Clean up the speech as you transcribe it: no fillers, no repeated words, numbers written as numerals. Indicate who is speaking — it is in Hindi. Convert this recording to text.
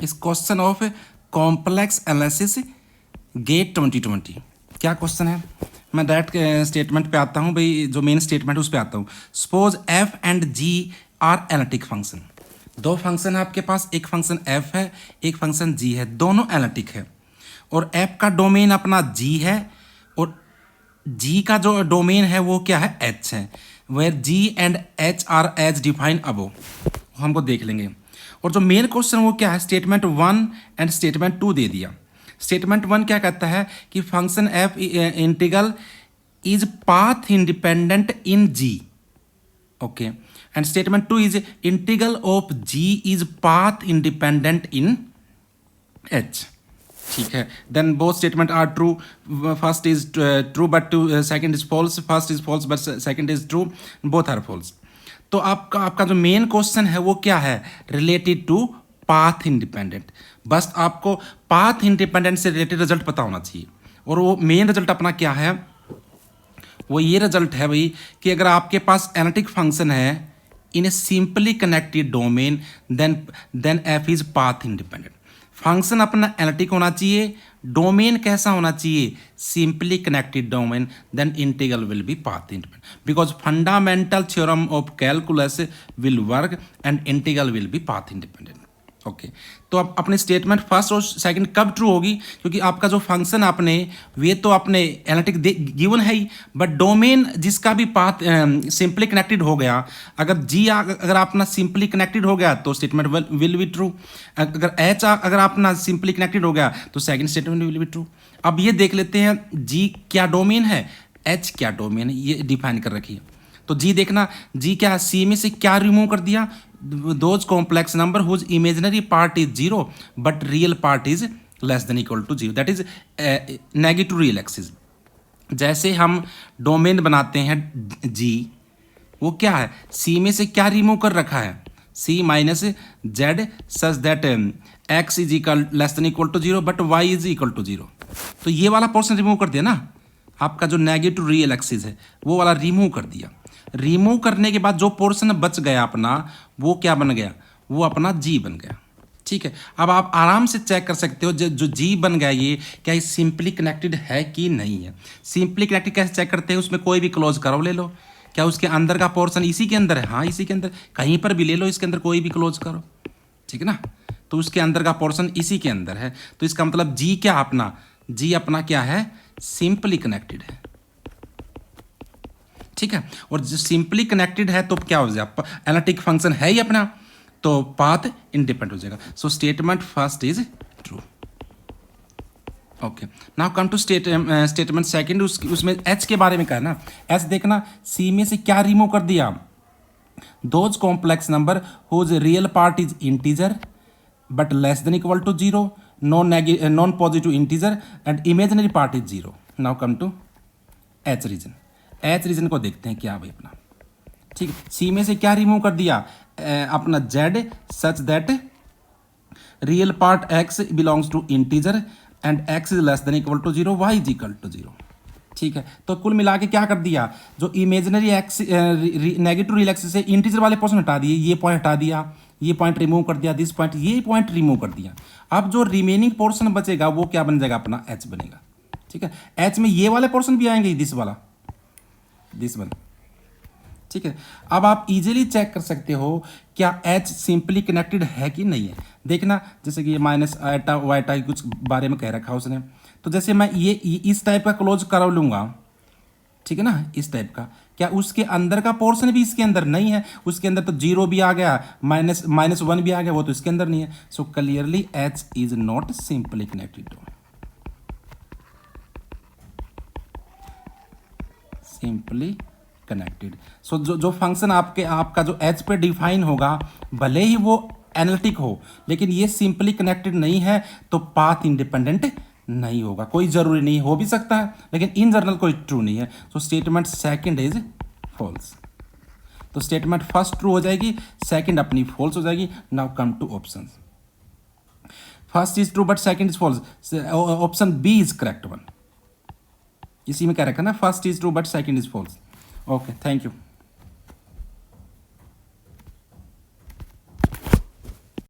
Speaker 1: इस question of complex analysis GATE 2020। क्या क्वेश्चन है, मैं डायरेक्ट स्टेटमेंट पे आता हूँ भाई, जो मेन स्टेटमेंट उस पे आता हूँ। Suppose F and G are analytic function. दो फंक्शन है आपके पास, एक फंक्शन एफ है, एक फंक्शन जी है, दोनों एनालिटिक है। और एफ का डोमेन अपना जी है और जी का जो डोमेन है वो क्या है, एच है। Where G and H are as define above, हमको देख लेंगे। और जो मेन क्वेश्चन वो क्या है, स्टेटमेंट 1 एंड स्टेटमेंट 2 दे दिया। स्टेटमेंट 1 क्या कहता है कि function F integral is path independent in G, okay. And statement 2 is integral of G is path independent in H, ठीक है। Then both statement are true, first is true but second is false, first is false but second is true, both are false. तो आपका जो मेन क्वेश्चन है वो क्या है, रिलेटेड टू पाथ इंडिपेंडेंट। बस आपको पाथ इंडिपेंडेंट से रिलेटेड रिजल्ट पता होना चाहिए। और वो मेन रिजल्ट अपना क्या है, वो ये रिजल्ट है भाई कि अगर आपके पास एनालिटिक फंक्शन है in a simply connected domain, then F is path independent. Function अपना एनालिटिक होना चाहिए, डोमेन कैसा होना चाहिए, simply connected domain, then integral will be path independent because fundamental theorem of calculus will work and integral will be path independent, okay. तो अब अपने स्टेटमेंट फर्स्ट और सेकंड कब ट्रू होगी, क्योंकि आपका जो फंक्शन आपने वे तो अपने एनालिटिक गिवन है ही, बट डोमेन जिसका भी पाथ सिंपली कनेक्टेड हो गया, अगर जी अगर अपना सिंपली कनेक्टेड हो गया तो स्टेटमेंट विल बी ट्रू। अगर एच अगर अपना सिंपली कनेक्टेड हो गया तो second statement will be true. अब ये देख लेते हैं जी क्या डोमेन है, एच क्या डोमेन है, ये डिफाइन कर रखी है। तो जी देखना, जी क्या सी में से क्या रिमूव कर दिया, those complex number whose imaginary part is zero but real part is less than equal to zero, that is negative real axis. जैसे हम डोमेन बनाते हैं जी, वो क्या है, सी में से क्या रिमूव कर रखा है, C minus Z such that X is equal less than equal to zero but Y is equal to zero. तो ये वाला पोर्शन रिमूव कर दिया ना, आपका जो नेगेटिव रियल एक्सिस है वो वाला रिमूव कर दिया। रिमूव करने के बाद जो पोर्शन बच गया अपना, वो क्या बन गया, वो अपना जी बन गया, ठीक है। अब आप आराम से चेक कर सकते हो जो जी बन गया ये क्या ये सिंपली कनेक्टेड है कि नहीं है। सिंपली कनेक्टेड कैसे चेक करते हैं, उसमें कोई भी क्लोज करो ले लो, क्या उसके अंदर का पोर्शन इसी के अंदर है, हाँ इसी के अंदर, कहीं पर भी ले लो इसके अंदर कोई भी क्लोज करो, ठीक है ना। तो उसके अंदर का पोर्शन इसी के अंदर है, तो इसका मतलब जी क्या अपना, जी अपना क्या है, सिंपली कनेक्टेड है, ठीक है। और जो सिंपली कनेक्टेड है तो क्या हो जाएगा, एनालिटिक फंक्शन है ही अपना, तो पाथ इंडिपेंडेंट हो जाएगा। So statement first is true, okay. Now come to statement second, उसमें एच के बारे में कहना। एच देखना, सी में से क्या रिमूव कर दिया, those complex number whose real part is integer but less than equal to zero, non positive integer and imaginary part is zero. Now come to H region. H region को देखते हैं क्या भाई अपना, ठीक है। सी में से क्या रिमूव कर दिया, अपना Z such that real part X belongs to integer and X is less than equal to zero, Y is equal to zero, ठीक है। तो कुल मिला के क्या कर दिया, जो imaginary x negative real axis से इंटीजर वाले पोर्शन हटा दिए, ये पॉइंट हटा दिया, ये पॉइंट रिमूव कर दिया, दिस पॉइंट, ये पॉइंट रिमूव कर दिया। अब जो रिमेनिंग पोर्शन बचेगा वो क्या बन जाएगा, अपना एच बनेगा, ठीक है। एच में ये वाले पोर्शन भी आएंगे, दिस वाला, दिस वन, ठीक है। अब आप इजीली चेक कर सकते हो क्या एच सिंपली कनेक्टेड है कि नहीं है। देखना, जैसे कि ये माइनस आइटा वाइटा कुछ बारे में कह रखा है उसने, तो जैसे मैं ये इस टाइप का क्लोज करा लूँगा, ठीक है ना, इस टाइप का, क्या उसके अंदर का पोर्शन भी इसके अंदर नहीं है, उसके अंदर तो जीरो भी आ गया, माइनस वन भी आ गया, वो तो इसके अंदर नहीं है। So clearly H is not simply connected, simply connected. So जो फंक्शन आपका जो एच पे डिफाइन होगा, भले ही वो एनालिटिक हो, लेकिन ये सिंपली कनेक्टेड नहीं है तो पाथ इंडिपेंडेंट नहीं होगा। कोई जरूरी नहीं, हो भी सकता है लेकिन इन जनरल कोई ट्रू नहीं है। So statement second is false. तो स्टेटमेंट फर्स्ट ट्रू हो जाएगी, सेकंड अपनी फॉल्स हो जाएगी। Now come to option. First is true but second is false, option B is correct one. इसी में क्या रखा ना, first is true but second is false, okay. Thank you.